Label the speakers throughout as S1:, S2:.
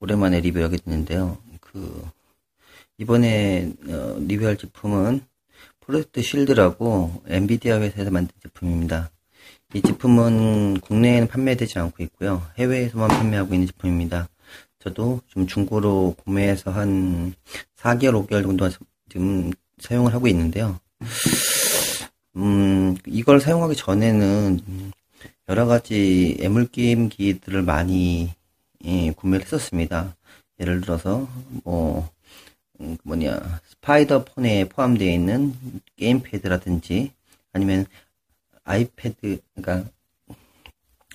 S1: 오랜만에 리뷰하게 됐는데요. 이번에 리뷰할 제품은 프로젝트 쉴드라고 엔비디아 회사에서 만든 제품입니다. 이 제품은 국내에는 판매되지 않고 있고요. 해외에서만 판매하고 있는 제품입니다. 저도 좀 중고로 구매해서 한 4개월, 5개월 정도 지금 사용을 하고 있는데요. 이걸 사용하기 전에는 여러 가지 애물게임기들을 많이 구매를 했었습니다. 예를 들어서 스파이더폰에 포함되어 있는 게임패드라든지 아니면 그러니까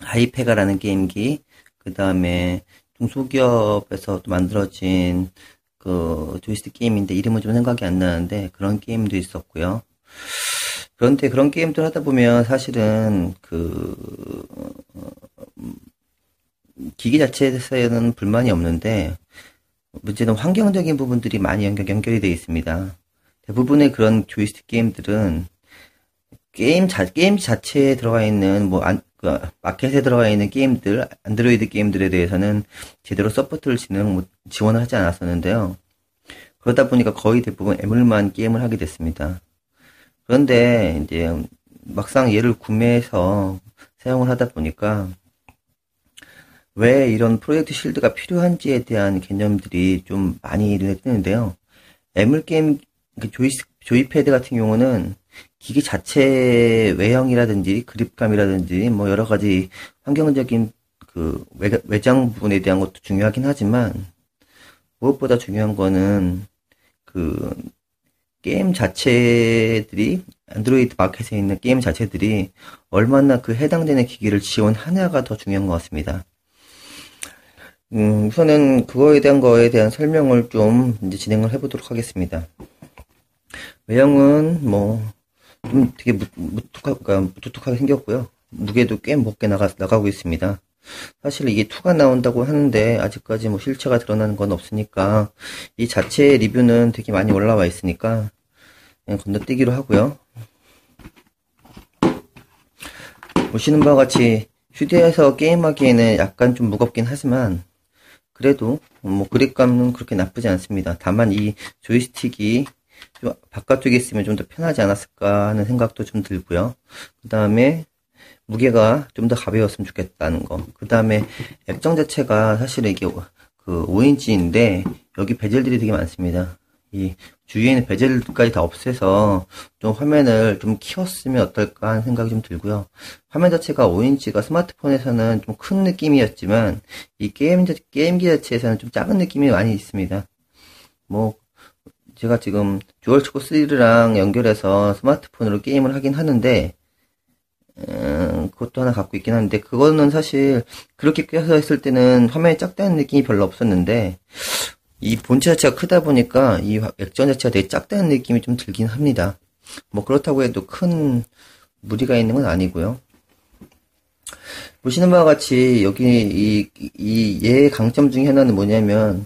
S1: 아이페가라는 게임기, 그 다음에 중소기업에서 만들어진 그 조이스틱 게임인데 이름은 좀 생각이 안 나는데 그런 게임도 있었고요. 그런데 그런 게임들 하다 보면 사실은 기기 자체에서는 불만이 없는데 문제는 환경적인 부분들이 많이 연결이 되어 있습니다. 대부분의 그런 조이스틱 게임들은 게임 자체에 들어가 있는 마켓에 들어가 있는 게임들, 안드로이드 게임들에 대해서는 제대로 서포트를 지원을 하지 않았었는데요. 그러다 보니까 거의 대부분 애물만 게임을 하게 됐습니다. 그런데 이제 막상 얘를 구매해서 사용을 하다 보니까 왜 이런 프로젝트 쉴드가 필요한지에 대한 개념들이 좀 많이 눈에 띄는데요. 애물게임 조이패드 같은 경우는 기기 자체 외형이라든지 그립감이라든지 여러 가지 환경적인 외장 부분에 대한 것도 중요하긴 하지만 무엇보다 중요한 거는 게임 자체들이 안드로이드 마켓에 있는 게임 자체들이 얼마나 해당되는 기기를 지원하냐가 더 중요한 것 같습니다. 우선은 그거에 대한 설명을 좀 이제 진행을 해보도록 하겠습니다. 외형은 좀 되게 무뚝뚝하게 생겼고요. 무게도 꽤 무겁게 나가고 있습니다. 사실 이게 2가 나온다고 하는데 아직까지 실체가 드러나는 건 없으니까 이 자체 리뷰는 되게 많이 올라와 있으니까 그냥 건너뛰기로 하고요. 보시는 바와 같이 휴대해서 게임하기에는 약간 좀 무겁긴 하지만 그래도 그립감은 그렇게 나쁘지 않습니다. 다만 이 조이스틱이 좀 바깥쪽에 있으면 좀 더 편하지 않았을까 하는 생각도 좀 들고요. 그 다음에 무게가 좀 더 가벼웠으면 좋겠다는 거. 그 다음에 액정 자체가 사실은 이게 5인치인데 여기 베젤들이 되게 많습니다. 이 주위에 있는 베젤까지 다 없애서 좀 화면을 좀 키웠으면 어떨까 하는 생각이 좀 들고요. 화면 자체가 5인치가 스마트폰에서는 좀 큰 느낌이었지만 이 게임기 자체에서는 좀 작은 느낌이 많이 있습니다. 제가 지금 듀얼쇼크 3랑 연결해서 스마트폰으로 게임을 하긴 하는데 그것도 하나 갖고 있긴 한데 그거는 사실 그렇게 껴서 했을 때는 화면이 작다는 느낌이 별로 없었는데 이 본체 자체가 크다 보니까 이 액정 자체가 되게 작다는 느낌이 좀 들긴 합니다. 그렇다고 해도 큰 무리가 있는 건 아니고요. 보시는 바와 같이 여기 얘의 강점 중에 하나는 뭐냐면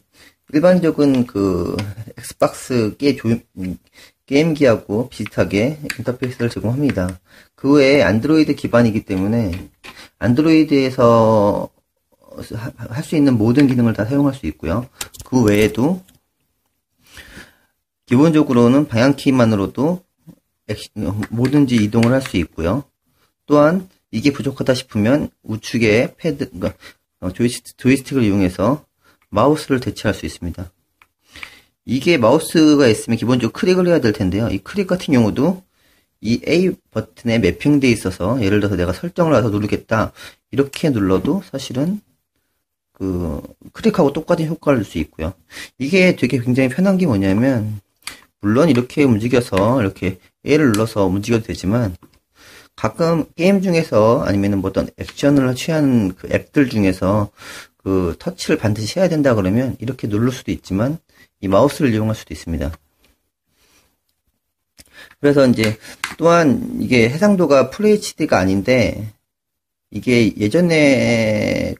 S1: 일반적인 엑스박스 게임기하고 비슷하게 인터페이스를 제공합니다. 그 외에 안드로이드 기반이기 때문에 안드로이드에서 할 수 있는 모든 기능을 다 사용할 수 있고요. 그 외에도 기본적으로는 방향키만으로도 뭐든지 이동을 할 수 있고요. 또한 이게 부족하다 싶으면 우측에 조이스틱을 이용해서 마우스를 대체할 수 있습니다. 이게 마우스가 있으면 기본적으로 클릭을 해야 될 텐데요. 이 클릭 같은 경우도 이 A 버튼에 매핑되어 있어서 예를 들어서 내가 설정을 해서 누르겠다 이렇게 눌러도 사실은 클릭하고 똑같은 효과를 줄 수 있고요. 이게 되게 굉장히 편한 게 뭐냐면 물론 이렇게 움직여서 이렇게 A를 눌러서 움직여도 되지만 가끔 게임 중에서 아니면 어떤 액션을 취하는 앱들 중에서 터치를 반드시 해야 된다 그러면 이렇게 누를 수도 있지만 이 마우스를 이용할 수도 있습니다. 그래서 이제 또한 이게 해상도가 FHD가 아닌데 이게 예전에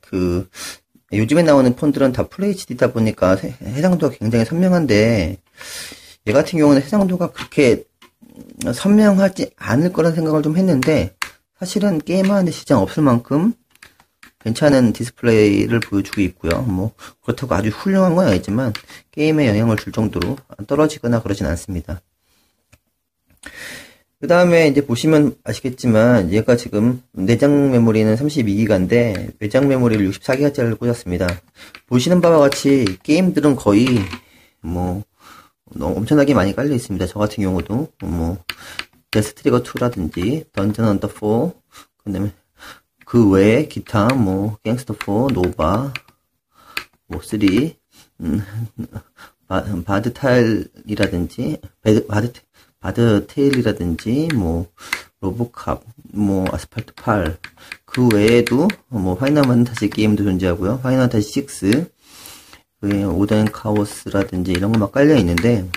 S1: 요즘에 나오는 폰들은 다 FHD다 보니까 해상도가 굉장히 선명한데 얘 같은 경우는 해상도가 그렇게 선명하지 않을 거란 생각을 좀 했는데 사실은 게임하는데 지장 없을 만큼 괜찮은 디스플레이를 보여주고 있고요. 뭐 그렇다고 아주 훌륭한 건 아니지만 게임에 영향을 줄 정도로 떨어지거나 그러진 않습니다. 그 다음에 이제 보시면 아시겠지만 얘가 지금 내장 메모리는 32기가인데 외장 메모리를 64기가짜리를 꽂았습니다. 보시는 바와 같이 게임들은 거의 뭐 엄청나게 많이 깔려 있습니다. 저 같은 경우도 뭐 데스트리거 2라든지 던전 언더 4, 그다음에 그 외에 기타 뭐 갱스터 4, 노바 뭐 3, 바드타일이라든지 바드테일이라든지 뭐 로보캅 뭐 아스팔트 8, 그 외에도 뭐 파이널 판타지 게임도 존재하고요. 파이널 판타지 6, 그 오던 카오스라든지 이런 거 막 깔려 있는데,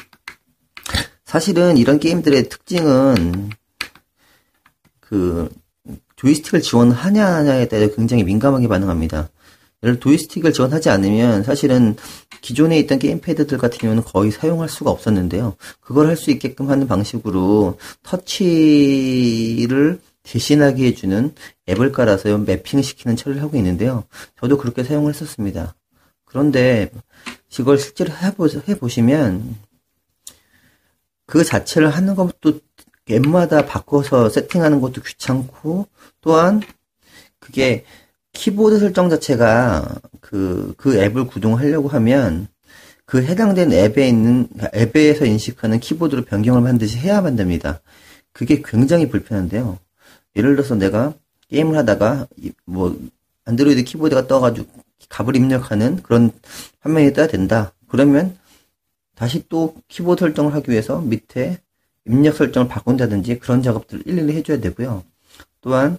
S1: 사실은 이런 게임들의 특징은 그 조이스틱을 지원하냐에 따라 굉장히 민감하게 반응합니다. 예를 들어 조이스틱을 지원하지 않으면 사실은 기존에 있던 게임패드들 같은 경우는 거의 사용할 수가 없었는데요. 그걸 할 수 있게끔 하는 방식으로 터치를 대신하게 해주는 앱을 깔아서 매핑시키는 처리를 하고 있는데요. 저도 그렇게 사용을 했었습니다. 그런데 이걸 실제로 해보시면 그 자체를 하는 것도 앱마다 바꿔서 세팅하는 것도 귀찮고, 또한 그게 키보드 설정 자체가 그 앱을 구동하려고 하면 그 해당된 앱에서 인식하는 키보드로 변경을 반드시 해야만 됩니다. 그게 굉장히 불편한데요. 예를 들어서 내가 게임을 하다가 뭐 안드로이드 키보드가 떠가지고 값을 입력하는 그런 화면이 떠야 된다. 그러면 다시 또 키보드 설정을 하기 위해서 밑에 입력 설정을 바꾼다든지 그런 작업들을 일일이 해줘야 되고요. 또한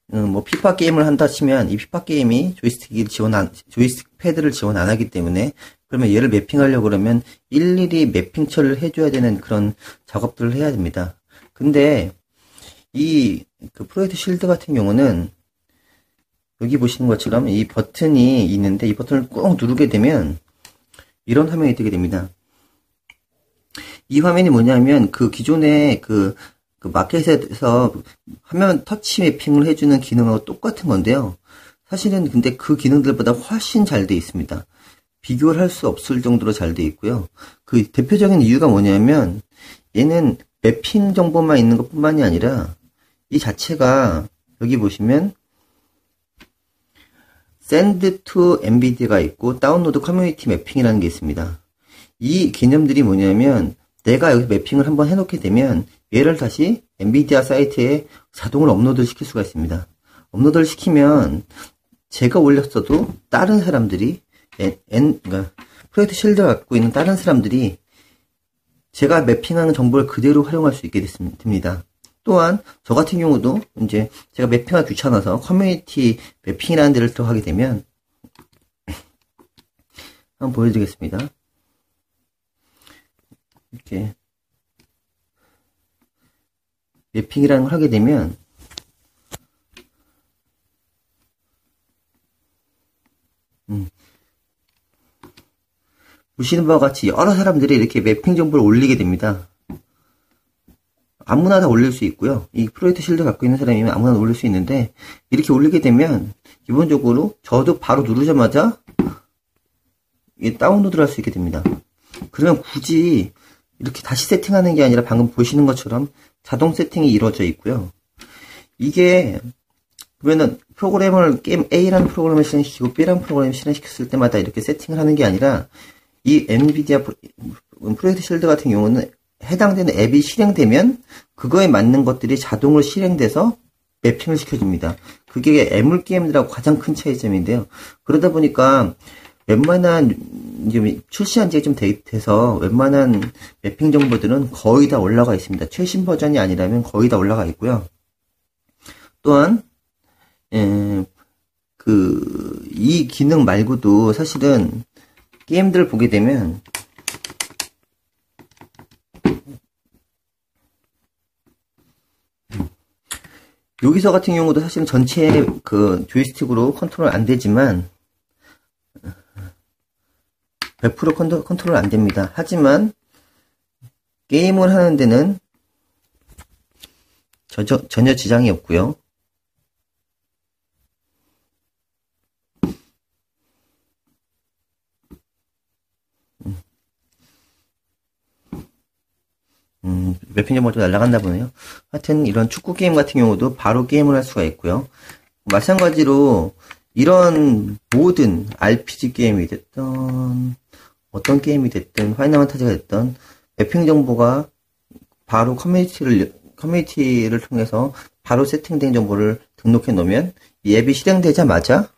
S1: 뭐 피파 게임을 한다 치면 이 피파 게임이 조이스틱 패드를 지원 안 하기 때문에, 그러면 얘를 매핑하려고 그러면 일일이 매핑 처리를 해줘야 되는 그런 작업들을 해야 됩니다. 근데 그 프로젝트 쉴드 같은 경우는 여기 보시는 것처럼 이 버튼이 있는데, 이 버튼을 꾹 누르게 되면 이런 화면이 뜨게 됩니다. 이 화면이 뭐냐면 그 기존의 그 마켓에서 화면 터치 매핑을 해주는 기능하고 똑같은 건데요. 사실은 근데 그 기능들보다 훨씬 잘 돼 있습니다. 비교를 할 수 없을 정도로 잘 돼 있고요. 그 대표적인 이유가 뭐냐면 얘는 매핑 정보만 있는 것뿐만이 아니라 이 자체가 여기 보시면 Send to NVIDIA가 있고 다운로드 커뮤니티 매핑이라는 게 있습니다. 이 개념들이 뭐냐면 내가 여기 매핑을 한번 해놓게 되면 얘를 다시 엔비디아 사이트에 자동으로 업로드 시킬 수가 있습니다. 업로드를 시키면 제가 올렸어도 다른 사람들이 그러니까 프로젝트 쉴드를 갖고 있는 다른 사람들이 제가 매핑하는 정보를 그대로 활용할 수 있게 됩니다. 또한 저 같은 경우도 이제 제가 매핑하기 귀찮아서 커뮤니티 매핑이라는 데를 또 하게 되면 한번 보여드리겠습니다. 이렇게 매핑이라는 걸 하게 되면 보시는 바와 같이 여러 사람들이 이렇게 매핑 정보를 올리게 됩니다. 아무나 다 올릴 수 있고요. 이 프로젝트 쉴드 갖고 있는 사람이면 아무나 올릴 수 있는데, 이렇게 올리게 되면 기본적으로 저도 바로 누르자마자 다운로드를 할 수 있게 됩니다. 그러면 굳이 이렇게 다시 세팅하는 게 아니라 방금 보시는 것처럼 자동 세팅이 이루어져 있고요. 이게 그러면은 게임 A라는 프로그램을 실행시키고 B라는 프로그램을 실행시켰을 때마다 이렇게 세팅을 하는 게 아니라, 이 엔비디아 프로젝트 쉴드 같은 경우는 해당되는 앱이 실행되면 그거에 맞는 것들이 자동으로 실행돼서 매핑을 시켜줍니다. 그게 애물 게임들하고 가장 큰 차이점인데요. 그러다 보니까 웬만한 이제 출시한 지가 좀 돼서 웬만한 매핑 정보들은 거의 다 올라가 있습니다. 최신 버전이 아니라면 거의 다 올라가 있고요. 또한 이 기능 말고도 사실은 게임들을 보게 되면 여기서 같은 경우도 사실은 전체 그 조이스틱으로 컨트롤 안 되지만 100% 컨트롤 안 됩니다. 하지만 게임을 하는 데는 전혀 지장이 없고요. 맵핑 정보가 좀 날아갔나 보네요. 하여튼 이런 축구 게임 같은 경우도 바로 게임을 할 수가 있고요. 마찬가지로 이런 모든 RPG 게임이 됐던 어떤 게임이 됐든 파이널 판타지가 됐던 맵핑 정보가 바로 커뮤니티를 통해서 바로 세팅된 정보를 등록해 놓으면 이 앱이 실행되자마자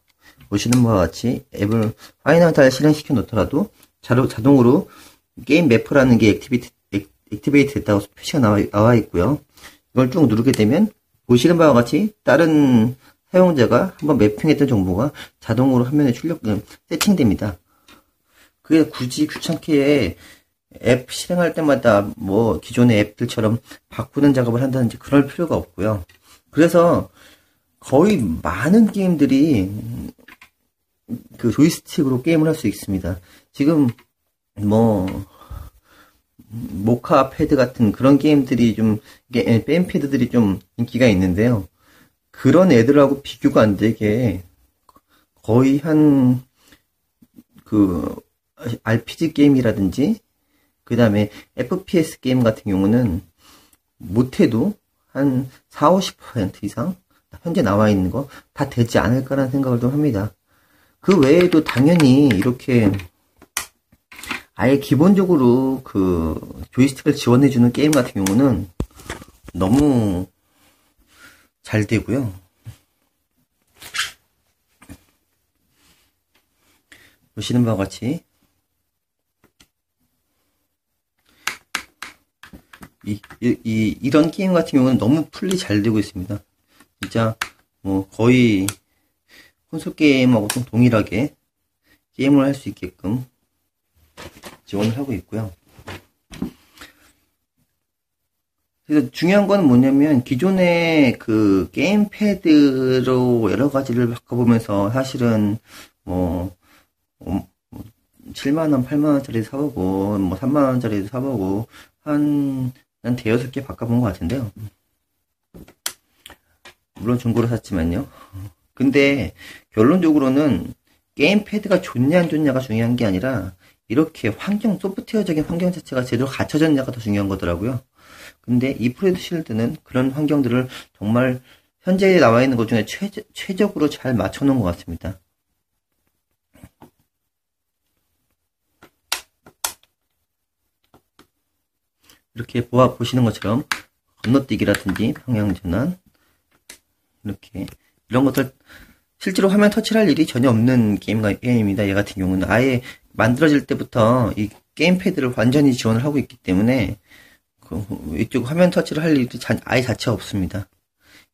S1: 보시는 바와 같이 앱을 파이널 판타지를 실행시켜 놓더라도 자동으로 게임 매퍼라는 게 액티베이트 됐다고 표시가 나와 있고요. 이걸 쭉 누르게 되면 보시는 바와 같이 다른 사용자가 한번 매핑했던 정보가 자동으로 화면에 세팅됩니다. 그게 굳이 귀찮게 앱 실행할 때마다 뭐 기존의 앱들처럼 바꾸는 작업을 한다든지 그럴 필요가 없고요. 그래서 거의 많은 게임들이 그 조이스틱으로 게임을 할 수 있습니다. 지금 뭐 모카 패드 같은 그런 게임들이 게임 패드들이 좀 인기가 있는데요. 그런 애들하고 비교가 안 되게 거의 RPG 게임이라든지 그 다음에 FPS 게임 같은 경우는 못해도 한 40-50% 이상 현재 나와 있는 거 다 되지 않을까라는 생각을 좀 합니다. 그 외에도 당연히 이렇게 아예 기본적으로 그 조이스틱을 지원해주는 게임 같은 경우는 너무 잘 되고요. 보시는 바와 같이 이런 게임 같은 경우는 너무 풀리 잘 되고 있습니다. 진짜 뭐 거의 콘솔 게임하고 좀 동일하게 게임을 할 수 있게끔 지원을 하고 있고요. 그래서 중요한 건 뭐냐면 기존의 그 게임 패드로 여러 가지를 바꿔보면서 사실은 뭐 7만원, 8만원짜리 사보고 뭐 3만원짜리도 사보고 한 대여섯 개 바꿔본 것 같은데요. 물론 중고로 샀지만요. 근데 결론적으로는 게임 패드가 좋냐 안 좋냐가 중요한 게 아니라 이렇게 소프트웨어적인 환경 자체가 제대로 갖춰졌냐가 더 중요한 거더라고요. 근데 이 프로듀 실드는 그런 환경들을 정말 현재 나와 있는 것 중에 최적으로 잘 맞춰놓은 것 같습니다. 이렇게 보시는 것처럼 건너뛰기라든지 방향전환 이렇게 이런 것들 실제로 화면 터치를 할 일이 전혀 없는 게임입니다. 얘 같은 경우는 아예 만들어질 때부터 이 게임 패드를 완전히 지원을 하고 있기 때문에 이쪽 화면 터치를 할 일이 아예 자체가 없습니다.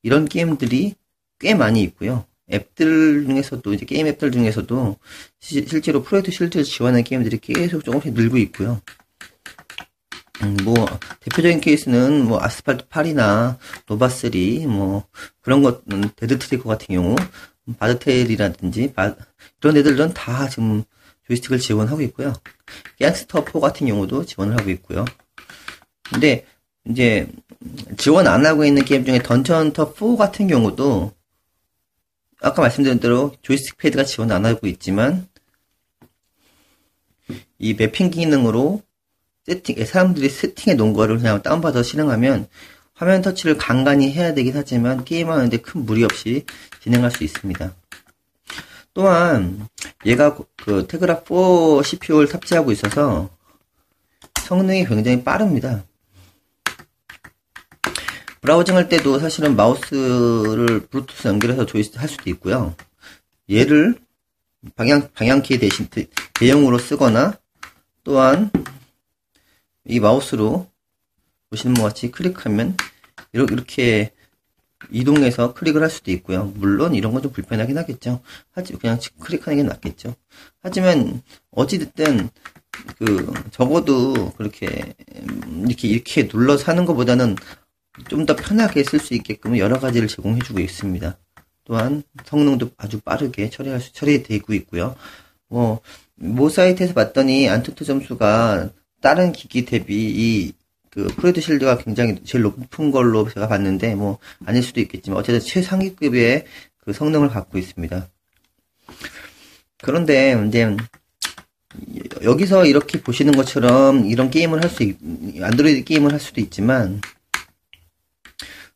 S1: 이런 게임들이 꽤 많이 있고요. 앱들 중에서도 이제 게임 앱들 중에서도 실제로 프로젝트 실드를 지원하는 게임들이 계속 조금씩 늘고 있고요. 뭐 대표적인 케이스는 뭐 아스팔트 8이나 노바3 뭐 그런 것 데드트리커 같은 경우 바드테일이라든지 이런 애들은 다 지금 조이스틱을 지원하고 있고요. 갱스터 4 같은 경우도 지원을 하고 있고요. 근데 이제 지원 안 하고 있는 게임 중에 던전 헌터 4 같은 경우도 아까 말씀드린 대로 조이스틱 패드가 지원 안 하고 있지만 이 매핑 기능으로 사람들이 세팅해 놓은 거를 그냥 다운받아서 실행하면 화면 터치를 간간히 해야 되긴 하지만 게임하는데 큰 무리 없이 진행할 수 있습니다. 또한 얘가 그 테그라 4 CPU를 탑재하고 있어서 성능이 굉장히 빠릅니다. 브라우징 할 때도 사실은 마우스를 블루투스 연결해서 조이스틱 할 수도 있고요. 얘를 방향키 대신 대용으로 쓰거나 또한 이 마우스로 보시는 것 같이 클릭하면 이렇게 이동해서 클릭을 할 수도 있고요. 물론 이런 건 좀 불편하긴 하겠죠. 하지만 그냥 클릭하는 게 낫겠죠. 하지만 어찌됐든 적어도 이렇게 눌러서 하는 것보다는 좀 더 편하게 쓸 수 있게끔 여러 가지를 제공해주고 있습니다. 또한 성능도 아주 빠르게 처리되고 있고요. 모 사이트에서 봤더니 안투투 점수가 다른 기기 대비 프로듀 실드가 굉장히 제일 높은 걸로 제가 봤는데 아닐 수도 있겠지만 어쨌든 최상위급의 그 성능을 갖고 있습니다. 그런데 이제 여기서 이렇게 보시는 것처럼 이런 게임을 안드로이드 게임을 할 수도 있지만,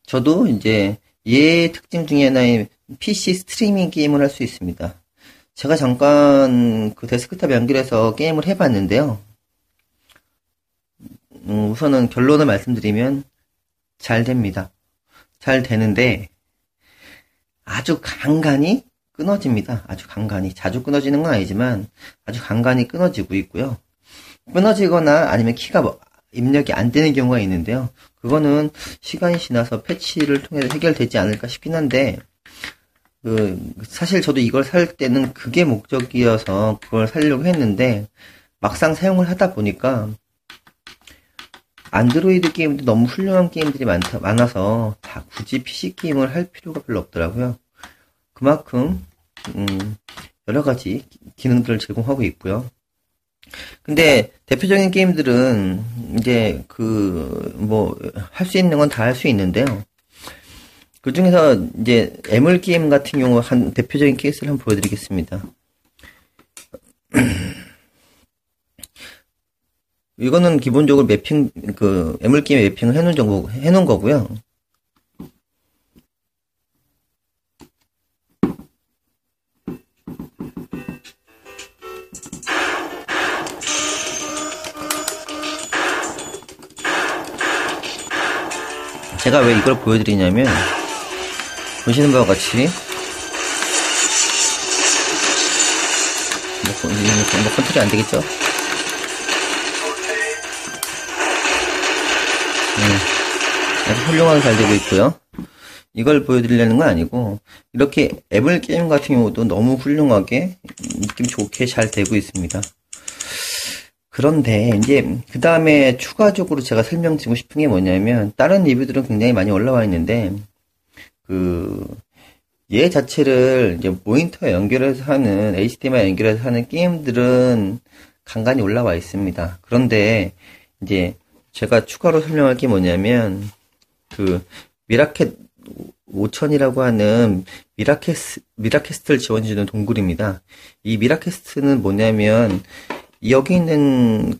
S1: 저도 이제 얘의 특징 중에 하나의 PC 스트리밍 게임을 할 수 있습니다. 제가 잠깐 그 데스크탑 연결해서 게임을 해봤는데요. 우선은 결론을 말씀드리면 잘 됩니다. 잘 되는데 아주 간간히 끊어집니다. 아주 간간히. 자주 끊어지는 건 아니지만 아주 간간히 끊어지고 있고요. 끊어지거나 아니면 키가 입력이 안 되는 경우가 있는데요. 그거는 시간이 지나서 패치를 통해서 해결되지 않을까 싶긴 한데, 사실 저도 이걸 살 때는 그게 목적이어서 그걸 사려고 했는데, 막상 사용을 하다 보니까, 안드로이드 게임도 너무 훌륭한 게임들이 많아서, 다 굳이 PC 게임을 할 필요가 별로 없더라고요. 그만큼, 여러 가지 기능들을 제공하고 있고요. 근데 대표적인 게임들은 이제 할 수 있는 건 다 할 수 있는데요. 그 중에서 이제 애물 게임 같은 경우 한 대표적인 케이스를 한번 보여드리겠습니다. 이거는 기본적으로 애물 게임 매핑을 해놓은 거고요. 제가 왜 이걸 보여드리냐면, 보시는 바와 같이, 컨트롤이 안 되겠죠? 아주 훌륭하게 잘 되고 있고요. 이걸 보여드리려는 건 아니고, 이렇게 애플 게임 같은 경우도 너무 훌륭하게, 느낌 좋게 잘 되고 있습니다. 그런데 이제 그 다음에 추가적으로 제가 설명드리고 싶은 게 뭐냐면, 다른 리뷰들은 굉장히 많이 올라와 있는데 얘 자체를 이제 모니터에 연결해서 하는, HDMI 연결해서 하는 게임들은 간간히 올라와 있습니다. 그런데 이제 제가 추가로 설명할 게 뭐냐면, 미라켓 5000이라고 하는 미라캐스트를 지원해주는 동굴입니다. 이 미라캐스트는 뭐냐면, 여기 있는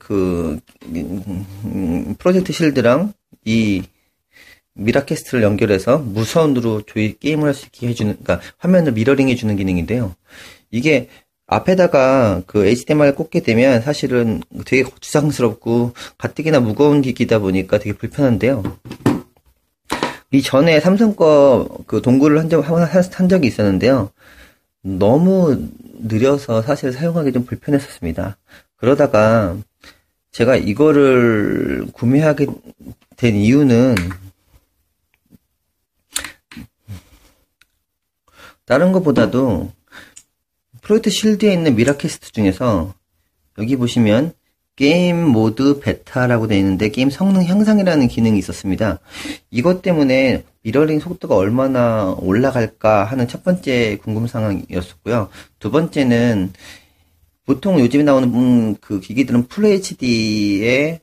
S1: 프로젝트 실드랑 이 미라캐스트를 연결해서 무선으로 게임을 할 수 있게 해주는, 그러니까 화면을 미러링 해주는 기능인데요. 이게 앞에다가 HDMI를 꽂게 되면 사실은 되게 거추장스럽고 가뜩이나 무거운 기기다 보니까 되게 불편한데요. 이전에 삼성 거 동굴을 한 적이 있었는데요. 너무 느려서 사실 사용하기 좀 불편했었습니다. 그러다가 제가 이거를 구매하게 된 이유는 다른 것보다도 프로젝트 실드에 있는 미라캐스트 중에서 여기 보시면 게임 모드 베타라고 되어 있는데 게임 성능 향상이라는 기능이 있었습니다. 이것 때문에 미러링 속도가 얼마나 올라갈까 하는 첫 번째 궁금사항이었었고요. 두 번째는 보통 요즘에 나오는 기기들은 풀 HD의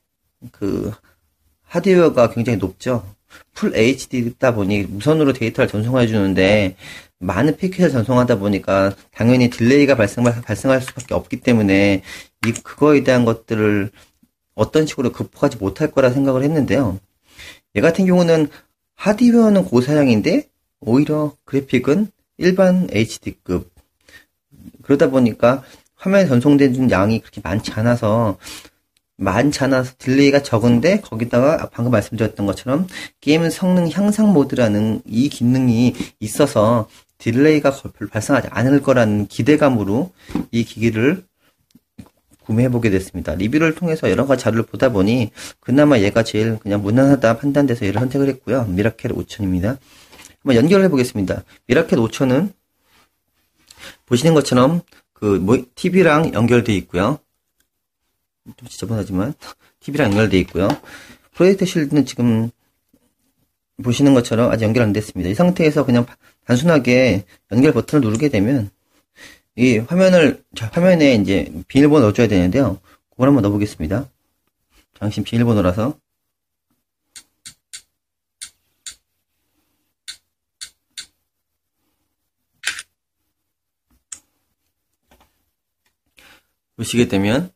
S1: 하드웨어가 굉장히 높죠. 풀 HD다 보니 무선으로 데이터를 전송해 주는데 많은 패킷을 전송하다 보니까 당연히 딜레이가 발생할 수밖에 없기 때문에 그거에 대한 것들을 어떤 식으로 극복하지 못할 거라 생각을 했는데요. 얘 같은 경우는 하드웨어는 고사양인데 오히려 그래픽은 일반 HD급. 그러다 보니까 화면에 전송되는 양이 그렇게 많지 않아서 딜레이가 적은데 거기다가 방금 말씀드렸던 것처럼 게임 성능 향상 모드라는 이 기능이 있어서 딜레이가 별로 발생하지 않을 거라는 기대감으로 이 기기를 구매해보게 됐습니다. 리뷰를 통해서 여러 가지 자료를 보다 보니 그나마 얘가 제일 그냥 무난하다 판단돼서 얘를 선택을 했고요. 미라켓 5000입니다. 한번 연결해 보겠습니다. 미라켓 5000은 보시는 것처럼 TV랑 연결되어 있고요. 좀 지저분하지만 TV랑 연결되어 있고요. 프로젝트 실드는 지금 보시는 것처럼 아직 연결 안 됐습니다. 이 상태에서 그냥 단순하게 연결 버튼을 누르게 되면 이 화면에 이제 비밀번호 넣어줘야 되는데요. 그걸 한번 넣어보겠습니다. 당신 비밀번호라서. 보시게 되면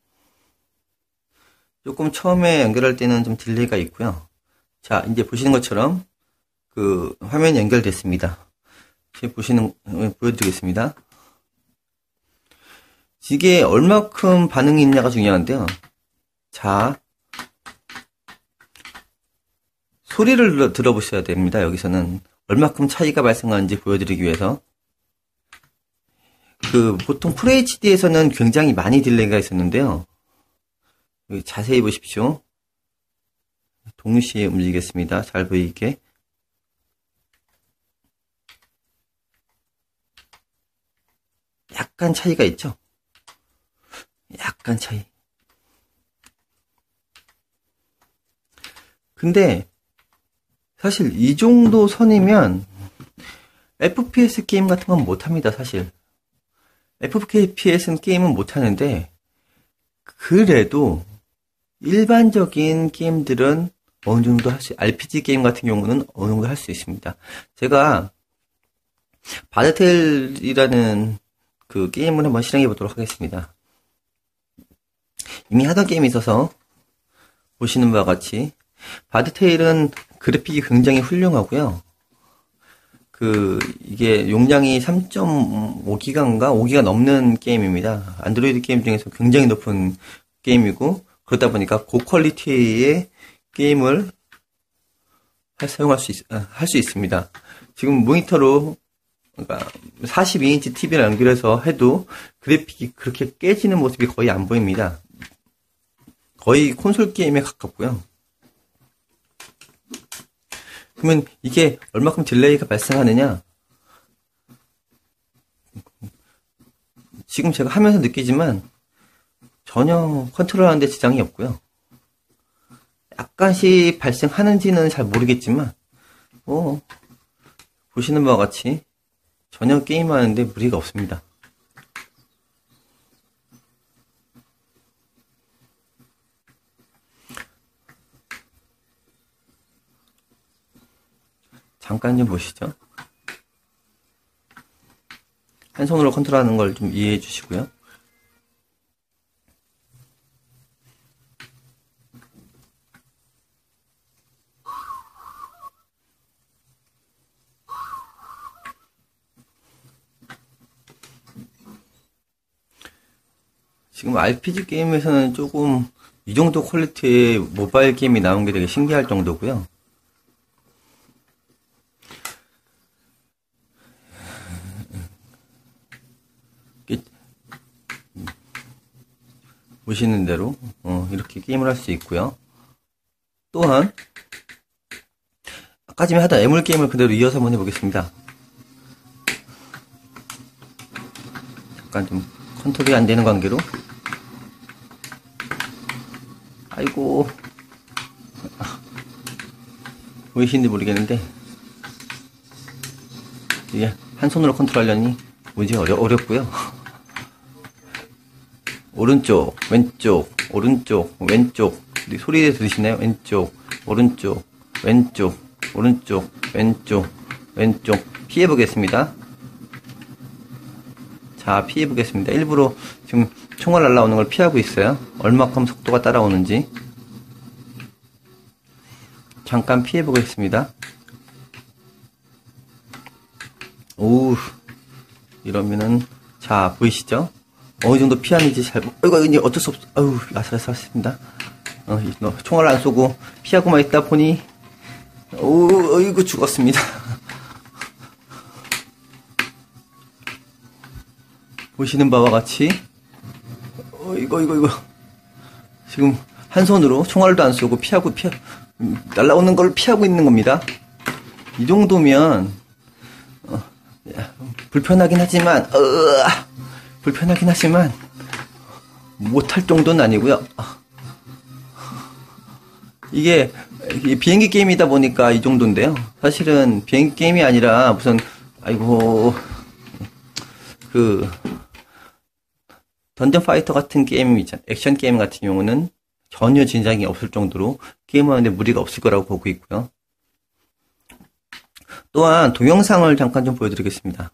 S1: 조금 처음에 연결할 때는 좀 딜레이가 있고요. 자, 이제 보시는 것처럼 화면이 연결됐습니다. 이제 보여드리겠습니다. 이게 얼마큼 반응이 있냐가 중요한데요. 자, 소리를 들어보셔야 됩니다. 여기서는 얼마큼 차이가 발생하는지 보여드리기 위해서. 보통 FHD에서는 굉장히 많이 딜레이가 있었는데요. 자세히 보십시오. 동시에 움직이겠습니다. 잘 보이게. 약간 차이가 있죠? 약간 차이. 근데 사실 이 정도 선이면 FPS 게임 같은 건 못합니다. 사실 FPS 게임은 못하는데 그래도 일반적인 게임들은 어느 정도 RPG 게임 같은 경우는 어느 정도 할 수 있습니다. 제가 바드테일이라는 그 게임을 한번 실행해 보도록 하겠습니다. 이미 하던 게임이 있어서 보시는 바와 같이 바드테일은 그래픽이 굉장히 훌륭하고요. 이게 용량이 3.5기가인가 5기가 넘는 게임입니다. 안드로이드 게임 중에서 굉장히 높은 게임이고, 그러다 보니까 고퀄리티의 게임을 사용할 할 수 있습니다. 지금 모니터로, 그러니까 42인치 TV를 연결해서 해도 그래픽이 그렇게 깨지는 모습이 거의 안 보입니다. 거의 콘솔 게임에 가깝고요. 그러면 이게 얼마큼 딜레이가 발생하느냐? 지금 제가 하면서 느끼지만 전혀 컨트롤하는데 지장이 없고요. 약간씩 발생하는지는 잘 모르겠지만 보시는 바와 같이 전혀 게임하는데 무리가 없습니다. 잠깐 좀 보시죠. 한 손으로 컨트롤하는 걸 좀 이해해 주시고요. 지금 RPG 게임에서는 조금 이 정도 퀄리티의 모바일 게임이 나온 게 되게 신기할 정도고요. 보시는 대로 이렇게 게임을 할 수 있고요. 또한 아까 전에 하던 애물 게임을 그대로 이어서 한번 해보겠습니다. 잠깐 좀 컨트롤이 안 되는 관계로, 아이고, 보이시는지 모르겠는데 이게 한 손으로 컨트롤하려니 무지 어렵고요. 오른쪽, 왼쪽, 오른쪽, 왼쪽. 소리 들으시나요? 왼쪽, 오른쪽, 왼쪽, 오른쪽, 왼쪽, 왼쪽. 피해보겠습니다. 자, 피해보겠습니다. 일부러 지금 총알 날라오는 걸 피하고 있어요. 얼마큼 속도가 따라오는지. 잠깐 피해보겠습니다. 오우, 이러면은, 자, 보이시죠? 어느 정도 피하는지 이거 어쩔 수 없어. 아유, 아슬아슬했습니다. 총알 안 쏘고 피하고만 있다 보니, 어이구, 죽었습니다. 보시는 바와 같이, 이거. 지금 한 손으로 총알도 안 쏘고 날라오는 걸 피하고 있는 겁니다. 이 정도면, 불편하긴 하지만, 못할 정도는 아니고요. 이게 비행기 게임이다 보니까 이 정도인데요. 사실은 비행기 게임이 아니라 무슨, 던전 파이터 같은 게임 있잖아요. 액션 게임 같은 경우는 전혀 진상이 없을 정도로 게임하는데 무리가 없을 거라고 보고 있고요. 또한 동영상을 잠깐 좀 보여드리겠습니다.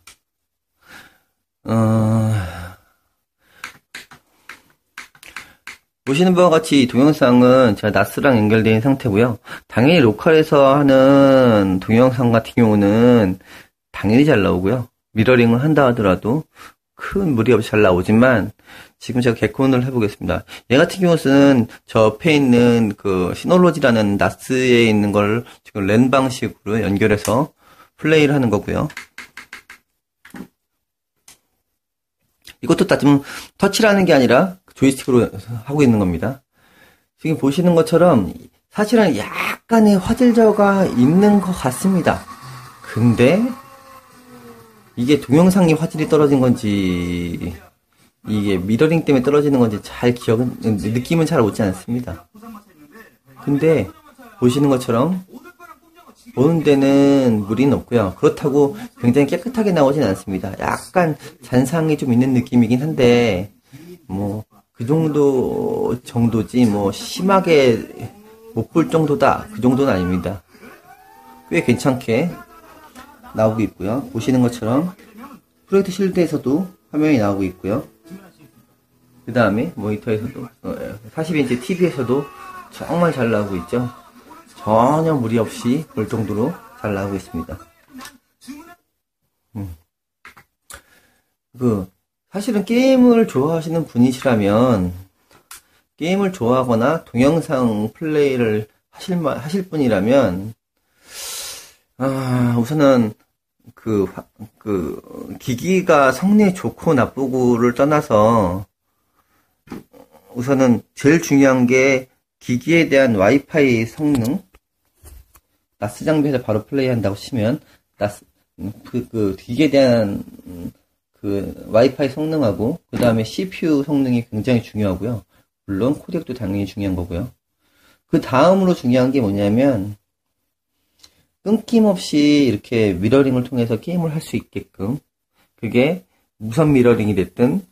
S1: 보시는 바와 같이 이 동영상은 제가 나스랑 연결되어 있는 상태고요. 당연히 로컬에서 하는 동영상 같은 경우는 당연히 잘 나오고요. 미러링을 한다 하더라도 큰 무리 없이 잘 나오지만 지금 제가 개콘을 해보겠습니다. 얘 같은 경우는 저 옆에 있는 그 시놀로지라는 나스에 있는 걸 지금 랜 방식으로 연결해서 플레이를 하는 거고요. 이것도 다 좀 터치라는 게 아니라 조이스틱으로 하고 있는 겁니다. 지금 보시는 것처럼 사실은 약간의 화질저가 있는 것 같습니다. 근데 이게 동영상이 화질이 떨어진 건지 이게 미러링 때문에 떨어지는 건지 느낌은 잘 오지 않습니다. 근데 보시는 것처럼 보는 데는 무리는 없고요. 그렇다고 굉장히 깨끗하게 나오진 않습니다. 약간 잔상이 좀 있는 느낌이긴 한데 뭐 그 정도지 뭐 심하게 못 볼 정도다 그 정도는 아닙니다. 꽤 괜찮게 나오고 있고요. 보시는 것처럼 프로젝트 실드에서도 화면이 나오고 있고요. 그 다음에 모니터에서도 40인치 TV에서도 정말 잘 나오고 있죠. 전혀 무리 없이 볼 정도로 잘 나오고 있습니다. 사실은 게임을 좋아하시는 분이시라면 게임을 좋아하거나 동영상 플레이를 하실 분이라면 우선은 기기가 성능이 좋고 나쁘고를 떠나서 우선은 제일 중요한 게 기기에 대한 와이파이 성능. 나스 장비에서 바로 플레이한다고 치면 기기에 대한 와이파이 성능하고 그 다음에 CPU 성능이 굉장히 중요하고요. 물론 코덱도 당연히 중요한 거고요. 그 다음으로 중요한 게 뭐냐면 끊김없이 이렇게 미러링을 통해서 게임을 할 수 있게끔 그게 무선 미러링이 됐든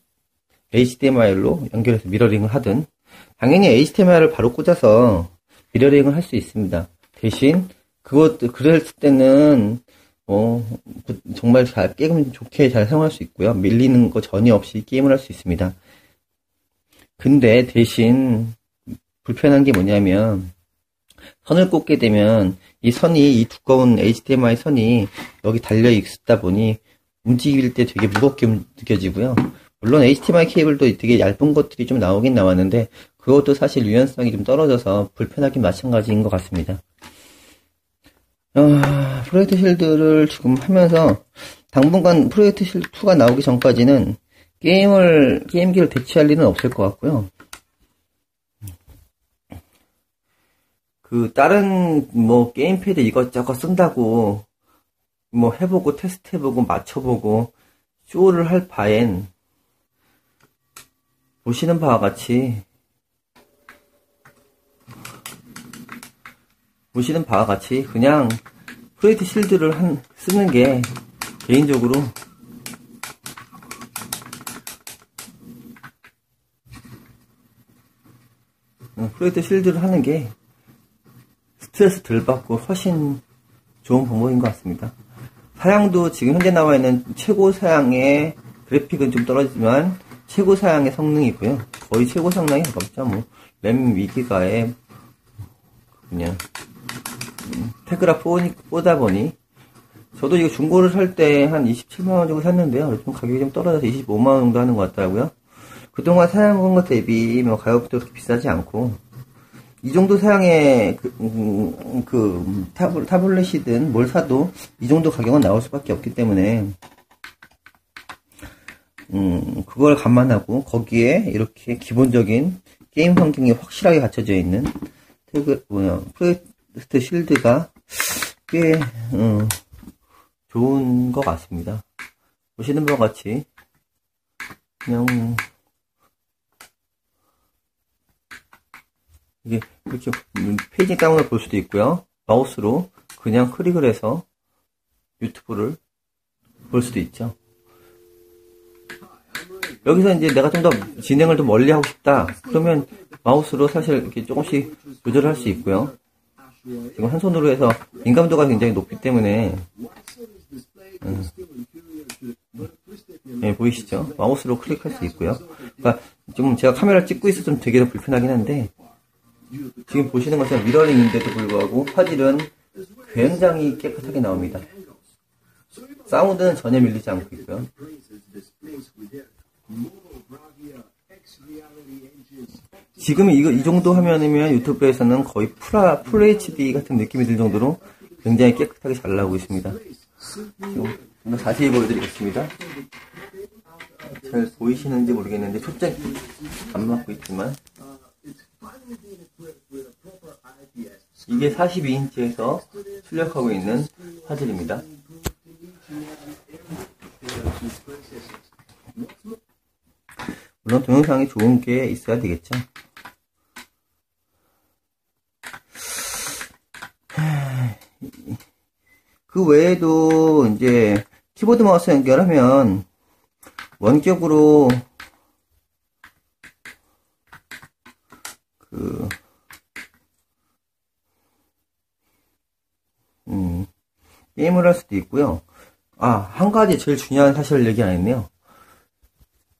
S1: HDMI로 연결해서 미러링을 하든 당연히 HDMI를 바로 꽂아서 미러링을 할 수 있습니다. 대신 그랬을 때는 정말 게임 좋게 잘 사용할 수 있고요. 밀리는 거 전혀 없이 게임을 할 수 있습니다. 근데 대신 불편한 게 뭐냐면 선을 꽂게 되면 이 두꺼운 HDMI 선이 여기 달려 있다 보니 움직일 때 되게 무겁게 느껴지고요. 물론 HDMI 케이블도 되게 얇은 것들이 좀 나오긴 나왔는데 그것도 사실 유연성이 좀 떨어져서 불편하긴 마찬가지인 것 같습니다. 프로젝트 실드를 지금 하면서 당분간 프로젝트 실드 2가 나오기 전까지는 게임기를 대체할 일은 없을 것 같고요. 다른 게임패드 이것저것 쓴다고 해보고 테스트해보고 맞춰보고 쇼를 할 바엔 보시는 바와 같이 그냥 프로젝트 실드를 쓰는 게 개인적으로 프로젝트 실드를 하는 게 스트레스 덜 받고 훨씬 좋은 방법인 것 같습니다. 사양도 지금 현재 나와 있는 최고 사양의 그래픽은 좀 떨어지지만 최고 사양의 성능이고요. 거의 최고 사양에 가깝죠. 램 위기가에 그냥 테그라 4다 보니 저도 이거 중고를 살 때 한 27만원 정도 샀는데요. 좀 가격이 좀 떨어져서 25만원 정도 하는 것 같더라고요. 그동안 사용한 것 대비 가격도 그렇게 비싸지 않고 이 정도 사양의 타블렛이든 뭘 사도 이 정도 가격은 나올 수밖에 없기 때문에 그걸 감안하고 거기에 이렇게 기본적인 게임 환경이 확실하게 갖춰져 있는 프로젝트 실드가 꽤 좋은 것 같습니다. 보시는 바와 같이 그냥 이게 이렇게 페이지 다운을 볼 수도 있고요. 마우스로 그냥 클릭을 해서 유튜브를 볼 수도 있죠. 여기서 이제 내가 좀 더 진행을 좀 멀리 하고 싶다. 그러면 마우스로 사실 이렇게 조금씩 조절할 수 있고요. 지금 한 손으로 해서 민감도가 굉장히 높기 때문에 네, 보이시죠? 마우스로 클릭할 수 있고요. 그러니까 좀 제가 카메라 찍고 있어서 좀 되게 불편하긴 한데, 지금 보시는 것처럼 미러링인데도 불구하고 화질은 굉장히 깨끗하게 나옵니다. 사운드는 전혀 밀리지 않고 있고요. 지금 이 정도 화면이면 유튜브에서는 거의 풀 HD 같은 느낌이 들 정도로 굉장히 깨끗하게 잘 나오고 있습니다. 지금 좀 더 자세히 보여드리겠습니다. 잘 보이시는지 모르겠는데 초점이 안 맞고 있지만 이게 42인치에서 출력하고 있는 화질입니다. 물론 동영상이 좋은 게 있어야 되겠죠. 그 외에도 이제 키보드 마우스 연결하면 원격으로 게임을 할 수도 있고요. 한 가지 제일 중요한 사실을 얘기 안 했네요.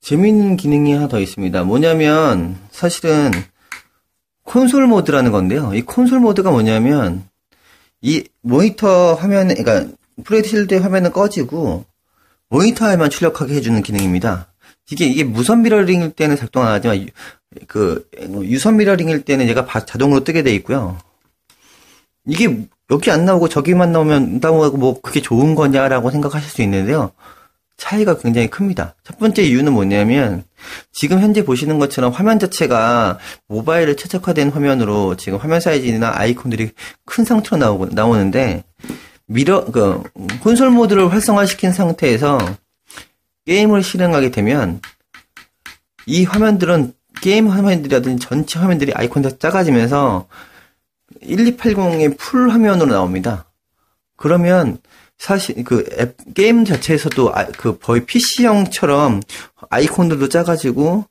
S1: 재밌는 기능이 하나 더 있습니다. 뭐냐면 사실은 콘솔 모드라는 건데요. 이 콘솔 모드가 뭐냐면 이 모니터 화면에, 그러니까 프로젝트 실드 화면은 꺼지고 모니터에만 출력하게 해주는 기능입니다. 이게 무선 미러링일 때는 작동 안 하지만 유선 미러링일 때는 얘가 자동으로 뜨게 돼 있고요. 이게 여기 안 나오고 저기만 나오고 뭐 그게 좋은 거냐라고 생각하실 수 있는데요. 차이가 굉장히 큽니다. 첫 번째 이유는 뭐냐면 지금 현재 보시는 것처럼 화면 자체가 모바일에 최적화된 화면으로 지금 화면 사이즈나 아이콘들이 큰 상태로 나오는데 콘솔 모드를 활성화시킨 상태에서 게임을 실행하게 되면 이 화면들은 게임 화면들이라든지 전체 화면들이 아이콘이 작아지면서 1280의 풀 화면으로 나옵니다. 그러면 사실 게임 자체에서도 거의 PC형처럼 아이콘들도 작아지고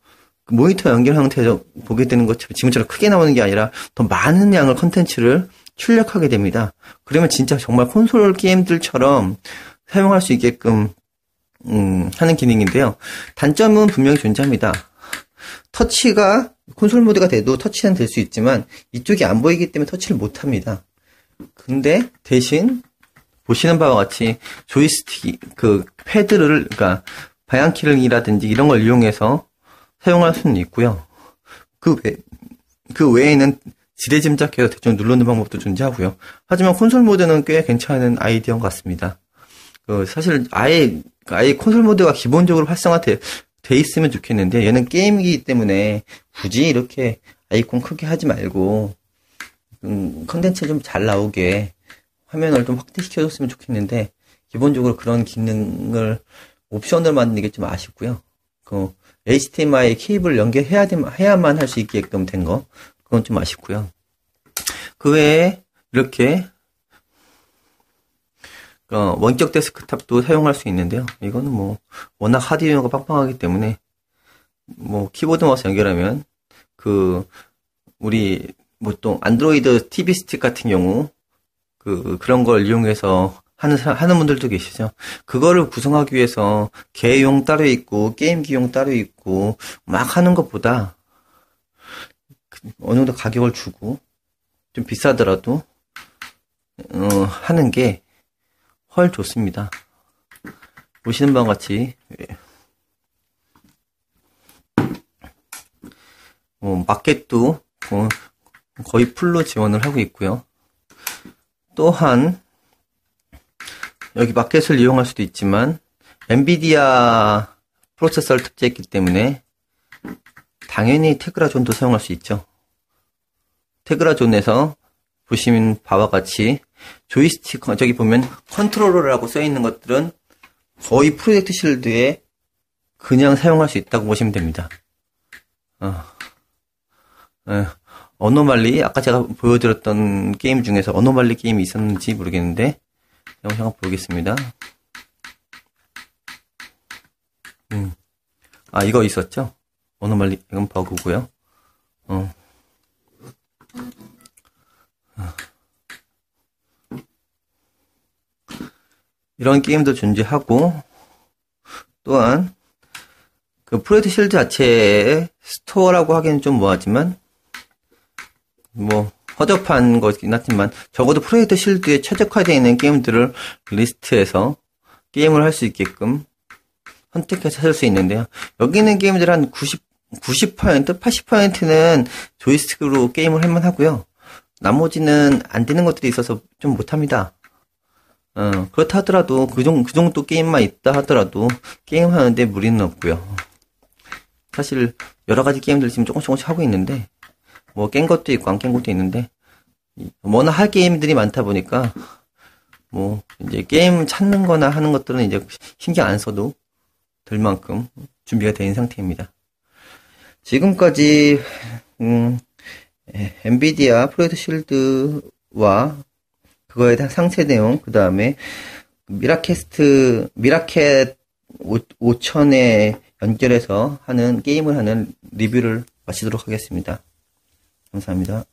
S1: 모니터 연결 상태에서 보게 되는 것처럼 지금처럼 크게 나오는 게 아니라 더 많은 양의 컨텐츠를 출력하게 됩니다. 그러면 진짜 정말 콘솔 게임들처럼 사용할 수 있게끔 하는 기능인데요. 단점은 분명히 존재합니다. 터치가 콘솔 모드가 돼도 터치는 될 수 있지만 이쪽이 안 보이기 때문에 터치를 못 합니다. 근데 대신 보시는 바와 같이 조이스틱 패드를 그러니까 방향키를이라든지 이런 걸 이용해서 사용할 수는 있고요. 그 외에는 지레 짐작해서 대충 누르는 방법도 존재하고요. 하지만 콘솔 모드는 꽤 괜찮은 아이디어인 것 같습니다. 사실 아예 콘솔 모드가 기본적으로 활성화돼 있으면 좋겠는데 얘는 게임이기 때문에 굳이 이렇게 아이콘 크게 하지 말고 컨텐츠 좀 잘 나오게 화면을 좀 확대시켜줬으면 좋겠는데 기본적으로 그런 기능을 옵션을 만드는 게 좀 아쉽고요. HDMI 케이블 연결해야만 할 수 있게끔 된 거 그건 좀 아쉽고요. 그 외에 이렇게 원격 데스크탑도 사용할 수 있는데요. 이거는 뭐 워낙 하드웨어가 빵빵하기 때문에 뭐 키보드 마우스 연결하면 우리 보통 안드로이드 TV 스틱 같은 경우 그런 걸 이용해서 하는 분들도 계시죠. 그거를 구성하기 위해서 개용 따로 있고 게임기용 따로 있고 막 하는 것보다 어느 정도 가격을 주고 좀 비싸더라도 하는 게 훨 좋습니다. 보시는 바와 같이 마켓도 거의 풀로 지원을 하고 있고요. 또한 여기 마켓을 이용할 수도 있지만 엔비디아 프로세서를 탑재했기 때문에 당연히 테그라존도 사용할 수 있죠. 테그라존에서 보시는 바와 같이 조이스틱 저기 보면 컨트롤러라고 써있는 것들은 거의 프로젝트 실드에 그냥 사용할 수 있다고 보시면 됩니다. 어노말리 아까 제가 보여드렸던 게임 중에서 어노말리 게임이 있었는지 모르겠는데 영상 보겠습니다. 이거 있었죠? 어노말리 이건 버그고요. 이런 게임도 존재하고 또한 그 프로젝트 실드 자체의 스토어라고 하기는 좀 뭐하지만 뭐 허접한 거긴 하지만 적어도 프로젝트 실드에 최적화되어 있는 게임들을 리스트해서 게임을 할 수 있게끔 선택해서 찾을 수 있는데요. 여기 있는 게임들 한 80%는 조이스틱으로 게임을 할만 하고요. 나머지는 안 되는 것들이 있어서 좀 못합니다. 그렇다 하더라도 그 정도 게임만 있다 하더라도 게임하는데 무리는 없고요. 사실 여러 가지 게임들 지금 조금씩 하고 있는데 뭐 깬 것도 있고 안 깬 것도 있는데 워낙 할 게임들이 많다 보니까 뭐 이제 게임 찾는 거나 하는 것들은 이제 신경 안 써도 될 만큼 준비가 된 상태입니다. 지금까지 엔비디아 프로젝트 실드와 그거에 대한 상세 내용, 그 다음에 미라켓 5000에 연결해서 하는 게임을 하는 리뷰를 마치도록 하겠습니다. 감사합니다.